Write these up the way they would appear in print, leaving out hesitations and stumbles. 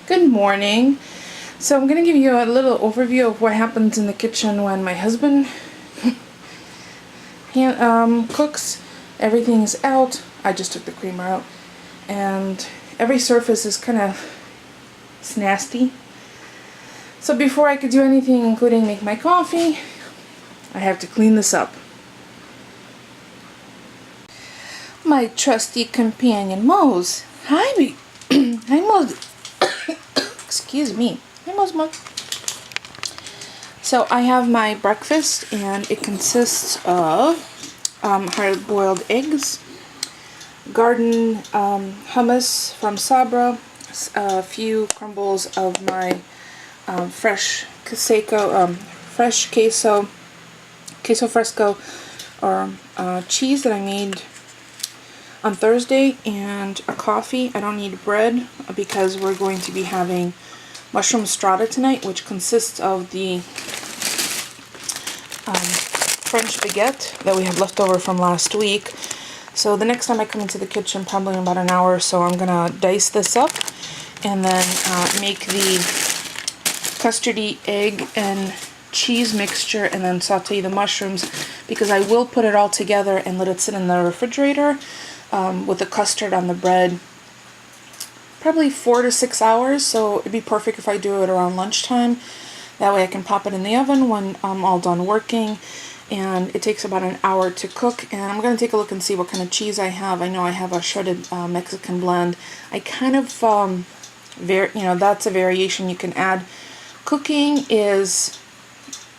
Good morning. So I'm going to give you a little overview of what happens in the kitchen when my husband cooks. Everything's out. I just took the creamer out. And every surface is kind of nasty. So before I could do anything, including make my coffee, I have to clean this up. My trusty companion Mose. Hi, hi Mose. Excuse me. Hi Mose. So I have my breakfast, and it consists of hard-boiled eggs, garden hummus from Sabra, a few crumbles of my fresh queso fresco, or cheese that I made on Thursday, and a coffee. I don't need bread because we're going to be having mushroom strata tonight, which consists of the French baguette that we had left over from last week. So the next time I come into the kitchen, probably in about an hour or so, I'm gonna dice this up and then make the custardy egg and cheese mixture, and then saute the mushrooms, because I will put it all together and let it sit in the refrigerator with the custard on the bread, probably 4 to 6 hours. So it'd be perfect if I do it around lunchtime. That way I can pop it in the oven when I'm all done working. And it takes about an hour to cook. And I'm going to take a look and see what kind of cheese I have. I know I have a shredded Mexican blend. I kind of, that's a variation you can add. Cooking is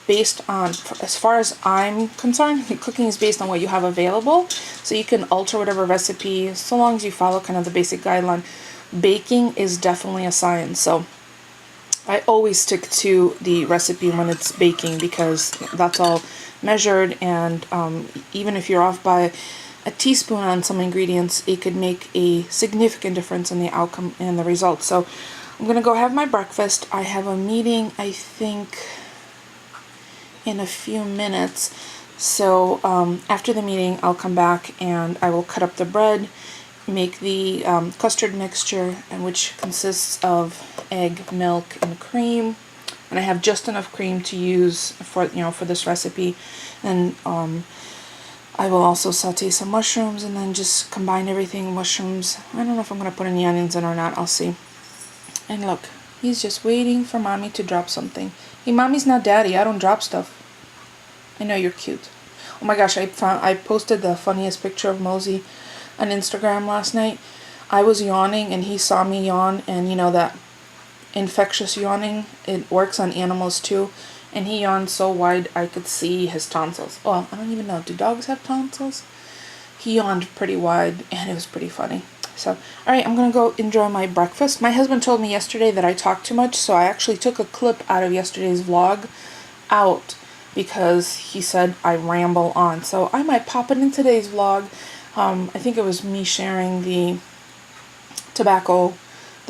based on, as far as I'm concerned, cooking is based on what you have available. So you can alter whatever recipe, so long as you follow kind of the basic guideline. Baking is definitely a science. So I always stick to the recipe when it's baking, because that's all measured, and even if you're off by a teaspoon on some ingredients, it could make a significant difference in the outcome and the results. So I'm gonna go have my breakfast. I have a meeting, I think, in a few minutes. So after the meeting, I'll come back and I will cut up the bread, make the custard mixture, and which consists of egg, milk, and cream. And I have just enough cream to use for this recipe. And I will also saute some mushrooms and then just combine everything. Mushrooms, I don't know if I'm going to put any onions in or not, I'll see. And look, he's just waiting for mommy to drop something. Hey, mommy's not daddy, I don't drop stuff. I know you're cute. Oh my gosh, I posted the funniest picture of Mosey on Instagram last night. I was yawning and he saw me yawn, and you know that infectious yawning, it works on animals too, and he yawned so wide I could see his tonsils. Well, I don't even know, do dogs have tonsils? He yawned pretty wide and it was pretty funny. So, alright, I'm gonna go enjoy my breakfast. My husband told me yesterday that I talk too much, so I actually took a clip out of yesterday's vlog out, because he said I ramble on. So I might pop it in today's vlog. I think it was me sharing the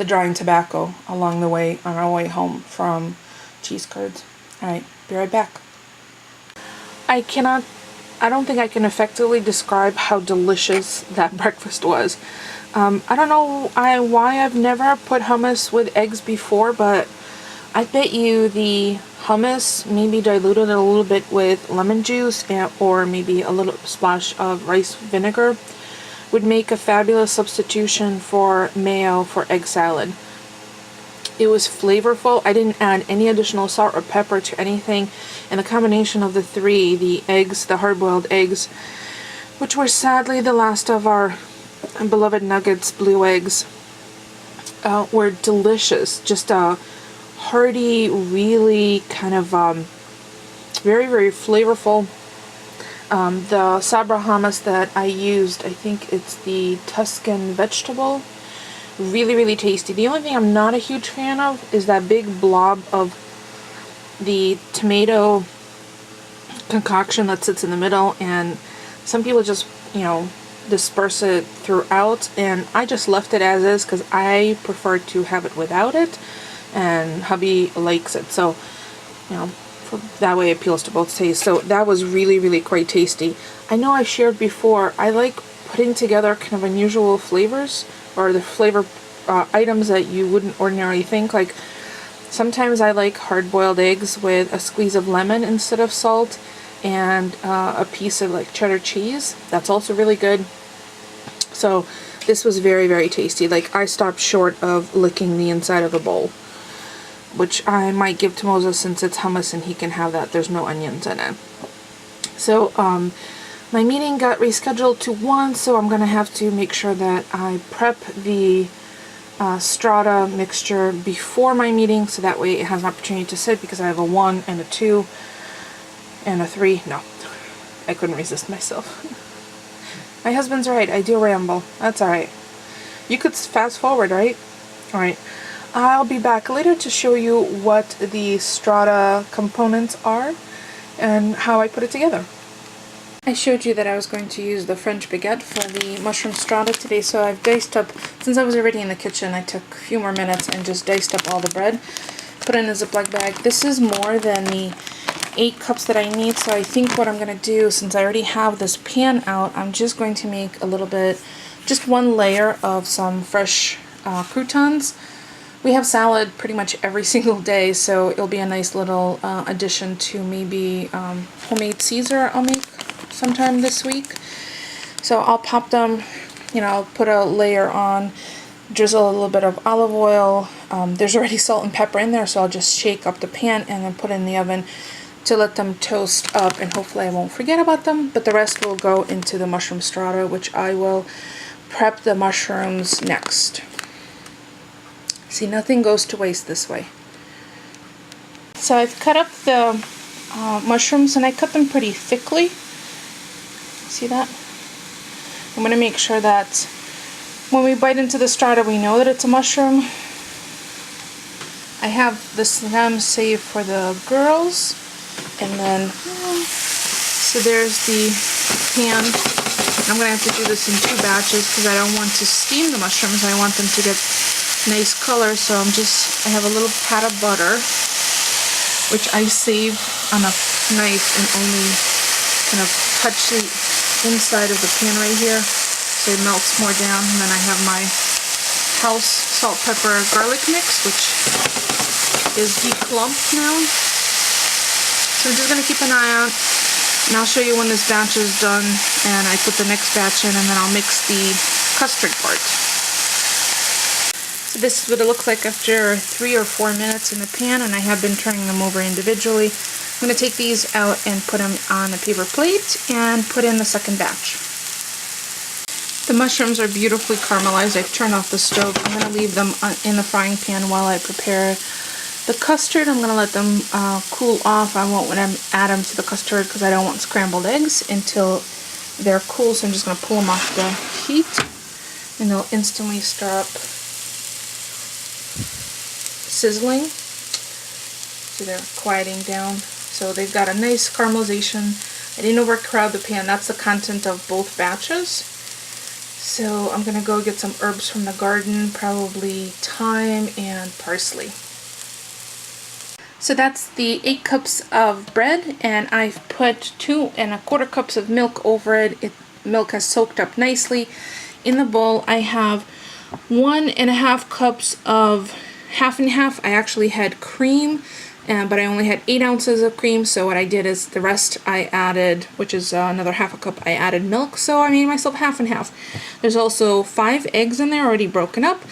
drying tobacco along the way on our way home from cheese curds. Alright, be right back. I don't think I can effectively describe how delicious that breakfast was. I don't know why I've never put hummus with eggs before, but I bet you the hummus, maybe diluted a little bit with lemon juice or maybe a little splash of rice vinegar, would make a fabulous substitution for mayo for egg salad. It was flavorful. I didn't add any additional salt or pepper to anything, and the combination of the three, the eggs, the hard-boiled eggs, which were sadly the last of our beloved Nuggets blue eggs, were delicious. Just a hearty, really kind of very, very flavorful. The Sabra hummus that I used, I think it's the Tuscan vegetable. Really, really tasty. The only thing I'm not a huge fan of is that big blob of the tomato concoction that sits in the middle, and some people just, disperse it throughout, and I just left it as is because I prefer to have it without it, and hubby likes it. So, that way it appeals to both tastes. So that was really, really quite tasty. I know I've shared before, I like putting together kind of unusual flavors, or the flavor items that you wouldn't ordinarily think. Like sometimes I like hard-boiled eggs with a squeeze of lemon instead of salt, and a piece of like cheddar cheese. That's also really good. So this was very, very tasty. Like I stopped short of licking the inside of the bowl, which I might give to Moses since it's hummus and he can have that. There's no onions in it. So my meeting got rescheduled to 1, so I'm gonna have to make sure that I prep the Strata mixture before my meeting, so that way it has an opportunity to sit, because I have a 1 and a 2 and a 3. No, I couldn't resist myself. My husband's right, I do ramble. That's alright. You could fast forward, right? Alright. I'll be back later to show you what the Strata components are and how I put it together. I showed you that I was going to use the French baguette for the mushroom strata today, so I've diced up, since I was already in the kitchen, I took a few more minutes and just diced up all the bread, put it in a Ziploc bag. This is more than the 8 cups that I need, so I think what I'm going to do, since I already have this pan out, I'm just going to make a little bit, just 1 layer of some fresh croutons. We have salad pretty much every single day, so it'll be a nice little addition to maybe homemade Caesar I'll make sometime this week. So I'll pop them, you know, I'll put a layer on, drizzle a little bit of olive oil. There's already salt and pepper in there, so I'll just shake up the pan and then put it in the oven to let them toast up, and hopefully I won't forget about them. But the rest will go into the mushroom strata, which I will prep the mushrooms next. See, nothing goes to waste this way. So I've cut up the mushrooms, and I cut them pretty thickly. See that? I'm going to make sure that when we bite into the strata we know that it's a mushroom. I have the stem saved for the girls, and then so there's the pan. I'm going to have to do this in 2 batches because I don't want to steam the mushrooms. I want them to get nice color, so I have a little pat of butter, which I saved on a knife and only kind of touch the inside of the pan right here so it melts more down. And then I have my house salt, pepper, garlic mix, which is declumped now. So I'm just going to keep an eye out, and I'll show you when this batch is done and I put the next batch in, and then I'll mix the custard part. So this is what it looks like after 3 or 4 minutes in the pan, and I have been turning them over individually. I'm going to take these out and put them on a paper plate and put in the second batch. The mushrooms are beautifully caramelized. I've turned off the stove. I'm going to leave them in the frying pan while I prepare the custard. I'm going to let them cool off. I won't add them to the custard because I don't want scrambled eggs until they're cool. So I'm just going to pull them off the heat, and they'll instantly start sizzling. So they're quieting down. So they've got a nice caramelization. I didn't overcrowd the pan. That's the content of both batches. So I'm going to go get some herbs from the garden, probably thyme and parsley. So that's the 8 cups of bread, and I've put 2 1/4 cups of milk over it. Milk has soaked up nicely. In the bowl I have 1 1/2 cups of half and half. I actually had cream, but I only had 8 ounces of cream, so what I did is the rest I added, which is another 1/2 cup, I added milk, so I made myself half and half. There's also 5 eggs in there already broken up,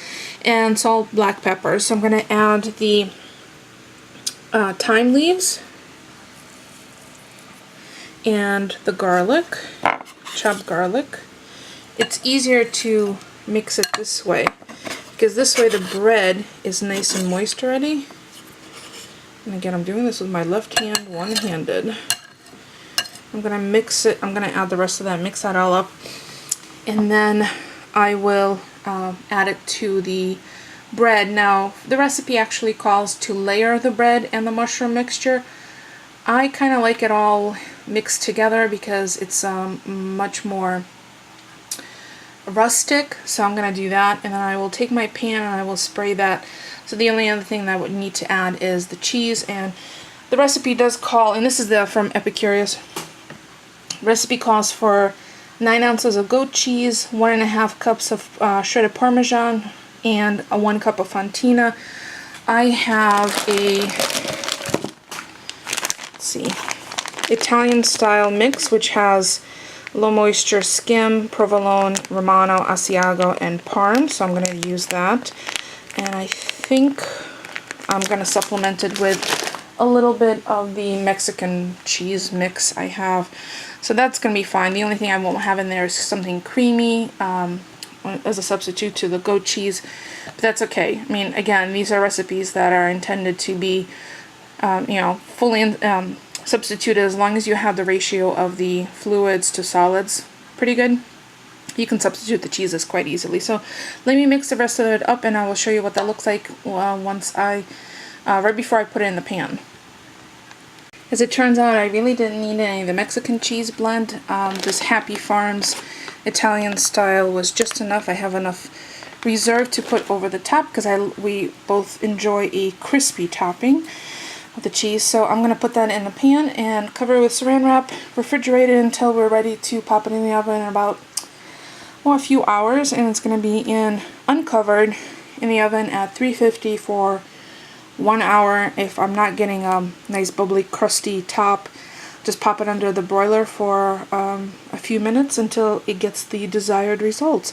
and salt, black pepper. So I'm going to add the thyme leaves and the garlic, chopped garlic. It's easier to mix it this way, because this way the bread is nice and moist already. And again, I'm doing this with my left hand, one-handed. I'm going to mix it, I'm going to add the rest of that, mix that all up, and then I will add it to the bread. Now, the recipe actually calls to layer the bread and the mushroom mixture. I kind of like it all mixed together because it's much more rustic, so I'm going to do that, and then I will take my pan and I will spray that. So the only other thing that I would need to add is the cheese, and the recipe does call, and this is from Epicurious, recipe calls for 9 ounces of goat cheese, 1 1/2 cups of shredded Parmesan, and 1 cup of Fontina. I have a, let's see, Italian style mix, which has low moisture skim, provolone, romano, asiago, and parm, so I'm going to use that. And I think I'm going to supplement it with a little bit of the Mexican cheese mix I have. So that's going to be fine. The only thing I won't have in there is something creamy as a substitute to the goat cheese. But that's okay. I mean, again, these are recipes that are intended to be, you know, fully substituted as long as you have the ratio of the fluids to solids pretty good. You can substitute the cheeses quite easily. So let me mix the rest of it up and I will show you what that looks like once right before I put it in the pan. As it turns out, I really didn't need any of the Mexican cheese blend. This Happy Farms Italian style was just enough. I have enough reserved to put over the top because we both enjoy a crispy topping of the cheese. So I'm going to put that in the pan and cover it with saran wrap, refrigerate it until we're ready to pop it in the oven in about, well, a few hours. And it's going to be uncovered in the oven at 350 for 1 hour. If I'm not getting a nice bubbly crusty top, just pop it under the broiler for a few minutes until it gets the desired results.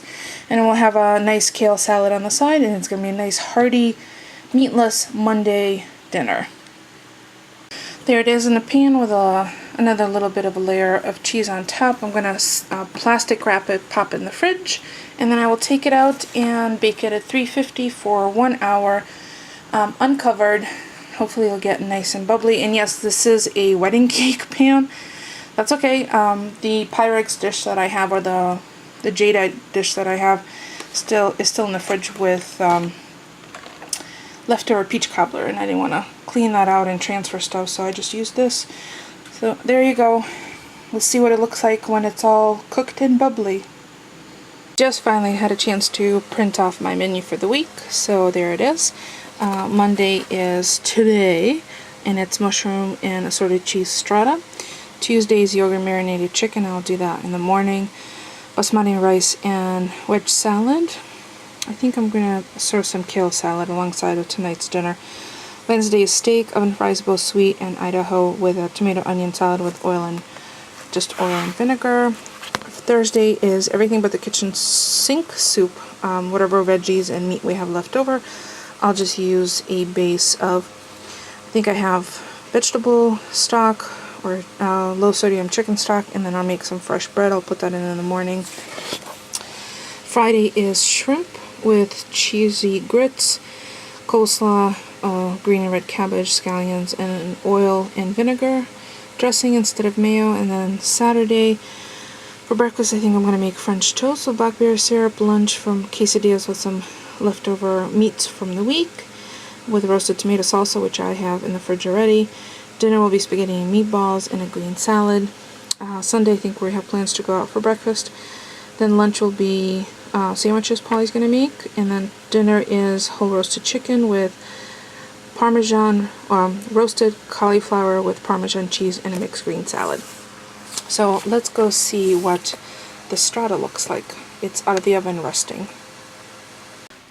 And we'll have a nice kale salad on the side, and it's going to be a nice hearty, meatless Monday dinner. There it is in the pan with another little bit of a layer of cheese on top. I'm going to plastic wrap it, pop it in the fridge, and then I will take it out and bake it at 350 for 1 hour. Uncovered. Hopefully it'll get nice and bubbly. And yes, this is a wedding cake pan. That's okay. The Pyrex dish that I have, or the jadeite dish that I have, is still in the fridge with leftover peach cobbler, and I didn't want to clean that out and transfer stuff, so I just used this. So there you go. Let's see what it looks like when it's all cooked and bubbly. Just finally had a chance to print off my menu for the week, so there it is. Monday is today, and it's mushroom and assorted cheese strata. Tuesday is yogurt marinated chicken. I'll do that in the morning. Basmati rice and wedge salad. I think I'm going to serve some kale salad alongside of tonight's dinner. Wednesday is steak, oven fries, both sweet and Idaho, with a tomato onion salad with oil and vinegar. Thursday is everything but the kitchen sink soup. Whatever veggies and meat we have left over, I'll just use a base of, I think I have vegetable stock or low sodium chicken stock, and then I'll make some fresh bread. I'll put that in the morning. Friday is shrimp with cheesy grits, coleslaw, green and red cabbage, scallions, and oil and vinegar dressing instead of mayo. And then Saturday, for breakfast, I think I'm going to make French toast with blackberry syrup, lunch from quesadillas with some leftover meats from the week, with roasted tomato salsa, which I have in the fridge already. Dinner will be spaghetti and meatballs and a green salad. Sunday, I think we have plans to go out for breakfast. Then lunch will be sandwiches Polly's going to make, and then dinner is whole roasted chicken with Parmesan, roasted cauliflower with Parmesan cheese and a mixed green salad. So let's go see what the strata looks like. It's out of the oven resting.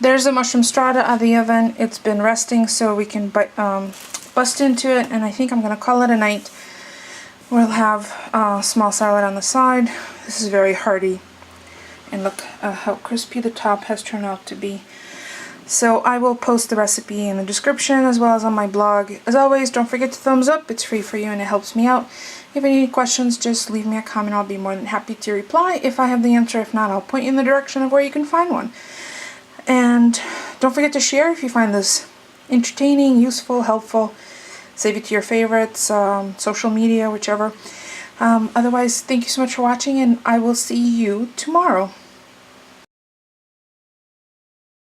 There's a mushroom strata out of the oven. It's been resting so we can bust into it, and I think I'm going to call it a night. We'll have a small salad on the side. This is very hearty, and look how crispy the top has turned out to be. So I will post the recipe in the description as well as on my blog. As always, don't forget to thumbs up. It's free for you and it helps me out. If you have any questions, just leave me a comment. I'll be more than happy to reply if I have the answer. If not, I'll point you in the direction of where you can find one. And don't forget to share if you find this entertaining, useful, helpful. Save it to your favorites, social media, whichever. Otherwise, thank you so much for watching, and I will see you tomorrow.